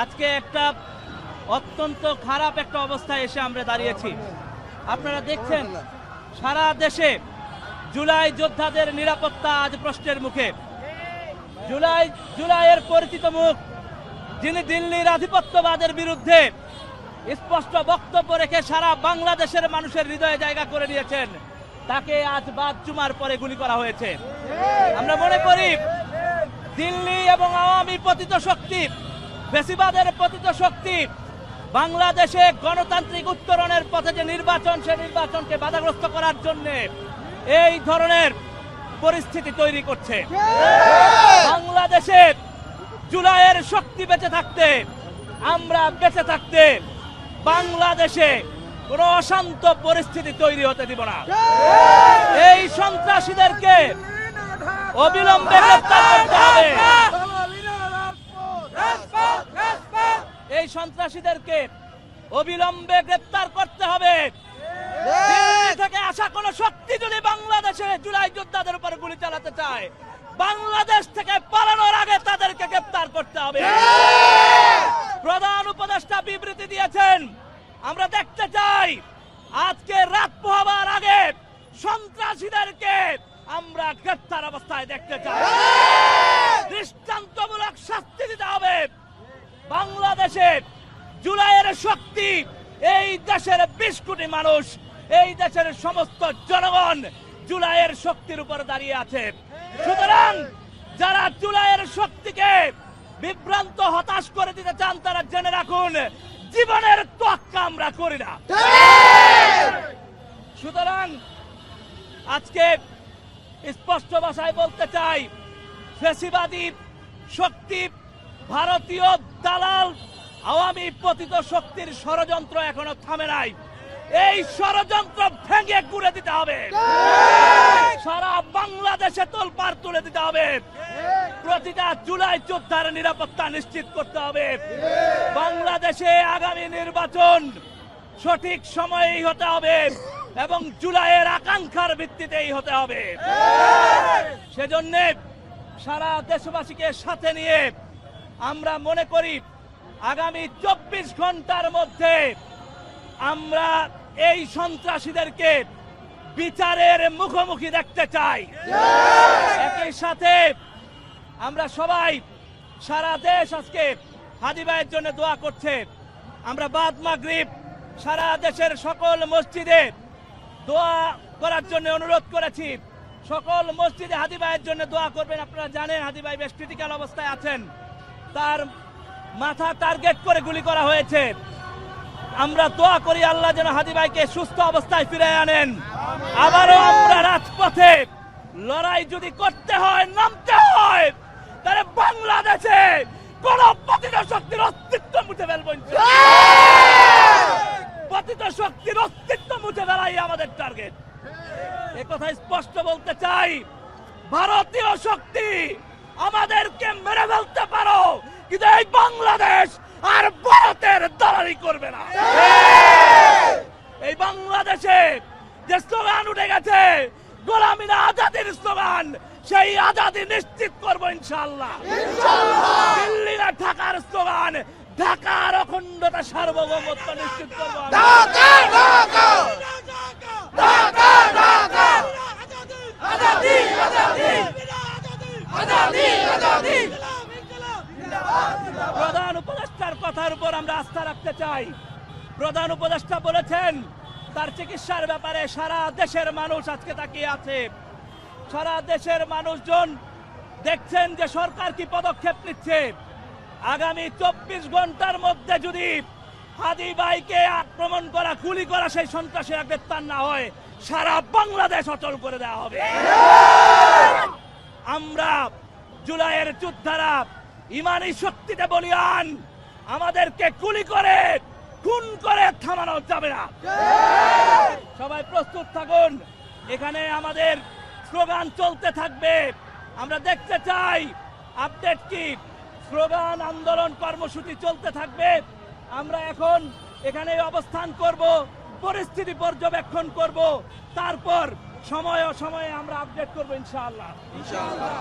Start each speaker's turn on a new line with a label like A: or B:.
A: আজকে একটা অত্যন্ত খারাপ একটা অবস্থায় এসে আমরা দাঁড়িয়েছি। আপনারা দেখছেন সারা দেশে জুলাই যোদ্ধাদের নিরাপত্তা আজ প্রশ্নের মুখে। জুলাইয়ের পরিচিত মুখ, যিনি দিল্লির আধিপত্যবাদের বিরুদ্ধে স্পষ্ট বক্তব্য রেখে সারা বাংলাদেশের মানুষের হৃদয়ে জায়গা করে নিয়েছেন, তাকে আজ বাদ জুমার পরে গুলি করা হয়েছে। আমরা মনে করি দিল্লি এবং আওয়ামী পতিত শক্তি, ফ্যাসিবাদের পতিত শক্তি বাংলাদেশে গণতান্ত্রিক উত্তরণের পথে যে নির্বাচন, সে নির্বাচনকে বাধাগ্রস্ত করার জন্য এই ধরনের পরিস্থিতি তৈরি করছে। বাংলাদেশে জুলাইয়ের শক্তি বেঁচে থাকতে, আমরা বেঁচে থাকতে বাংলাদেশে কোনো অশান্ত পরিস্থিতি তৈরি হতে দিব না। এই সন্ত্রাসীদেরকে অবিলম্বে গ্রেফতার করতে হবে। এই সন্ত্রাসীদেরকে অবিলম্বে গ্রেফতার করতে হবে। দিল্লি থেকে আসা কোন শক্তি যদি বাংলাদেশে জুলাই যোদ্ধাদের উপর গুলি চালাতে চায়, বাংলাদেশ থেকে পালানোর আগে তাদেরকে গ্রেফতার করতে হবে। প্রধান উপদেষ্টা বিবৃতি দিয়েছেন, আমরা দেখতে চাই আজকে রাত পোহাবার আগে সন্ত্রাসীদেরকে আমরা গ্রেফতার অবস্থায় দেখতে চাই। দৃষ্টান্তমূলক শাস্তি দিতে হবে। বাংলাদেশে জুলাইয়ের শক্তি, এই দেশের 20 কোটি মানুষ, এই দেশের সমস্ত জনগণ জুলাইয়ের শক্তির উপর দাঁড়িয়ে আছে। সুতরাং যারা জুলাইয়ের শক্তিকে বিভ্রান্ত, হতাশ করে দিতে চান, তারা জেনে রাখুন জীবনের তোয়াক্কা আমরা করি না। সুতরাং আজকে স্পষ্ট ভাষায় বলতে চাই, ফ্যাসিবাদী শক্তি, ভারতীয় দালাল, আওয়ামী পতিত শক্তির ষড়যন্ত্র এখনো থামে নাই। এই ষড়যন্ত্র ভেঙে গুড়ে দিতে হবে। সারা বাংলাদেশে তোলপাড় তুলে দিতে হবে। প্রতিটা জুলাই যোদ্ধার নিরাপত্তা নিশ্চিত করতে হবে। বাংলাদেশে আগামী নির্বাচন সঠিক সময়েই হতে হবে এবং জুলাইয়ের আকাঙ্ক্ষার ভিত্তিতেই হতে হবে। সেজন্য সারা দেশবাসীকে সাথে নিয়ে আমরা মনে করি আগামী 24 ঘন্টার মধ্যে আমরা এই সন্ত্রাসীদেরকে বিচারের মুখোমুখি দেখতে চাই। একই সাথে আমরা সবাই, সারা দেশ আজকে হাদী ভাইয়ের জন্য দোয়া করছে। আমরা বাদ মাগরিব সারা দেশের সকল মসজিদে দোয়া করার জন্য অনুরোধ করেছি। সকল মসজিদে হাদী ভাইয়ের জন্য দোয়া করবেন। আপনারা জানেন হাদী ভাই বেশ ক্রিটিক্যাল অবস্থায় আছেন, তার মাথা টার্গেট করে গুলি করা হয়েছে। আমরা দোয়া করি আল্লাহ যেন হাদী ভাইকে সুস্থ অবস্থায় ফিরে আনেন। আবারও আমরা রাজপথে লড়াই যদি করতে হয়, নামতে হয়, তাহলে বাংলাদেশে কোন পতিত শক্তির অস্তিত্ব মুছে ফেলবো। পতিত শক্তির অস্তিত্ব মুছে ফেলাই আমাদের টার্গেট। এ কথা স্পষ্ট বলতে চাই, ভারতীয় শক্তি আমাদেরকে মেরে ফেলতে পারো, কিন্তু এই বাংলাদেশ আর ভারতের দালালি করবে না। এই বাংলাদেশে যে স্লোগান উঠে গেছে, গোলামি না আজাদির স্লোগান, সেই আজাদি নিশ্চিত করবো ইনশাআল্লাহ। দিল্লি না ঢাকার স্লোগান, ঢাকার অখণ্ডতা সার্বভৌমত্ব নিশ্চিত করবো। প্রধান উপদেষ্টার কথার উপর আমরা আস্থা রাখতে চাই। প্রধান উপদেষ্টা বলেছেন তার চিকিৎসার ব্যাপারে সারা দেশের মানুষ আজকে তাকিয়ে আছে। সারা দেশের মানুষজন দেখছেন যে সরকার কি পদক্ষেপ নিচ্ছে। আগামী 24 ঘন্টার মধ্যে যদি হাদী ভাইকে আক্রমণ করা, গুলি করা সেই সন্ত্রাসীরা গ্রেফতার না হয়, সারা বাংলাদেশ অচল করে দেওয়া হবে। আমরা জুলাইয়ের যোদ্ধারা ইমানি শক্তিতে বলিয়ান, আমাদেরকে গুলি করে, খুন করে থামানো যাবে না। সবাই প্রস্তুত থাকুন। এখানে আমাদের স্লোগান চলতে থাকবে। আমরা দেখতে চাই আপডেট কি, স্লোগান, আন্দোলন, কর্মসূচি চলতে থাকবে। আমরা এখন এখানে অবস্থান করব, পরিস্থিতি পর্যবেক্ষণ করব, তারপর সময়ে সময়ে আমরা আপডেট করব ইনশাআল্লাহ। ইনশাআল্লাহ।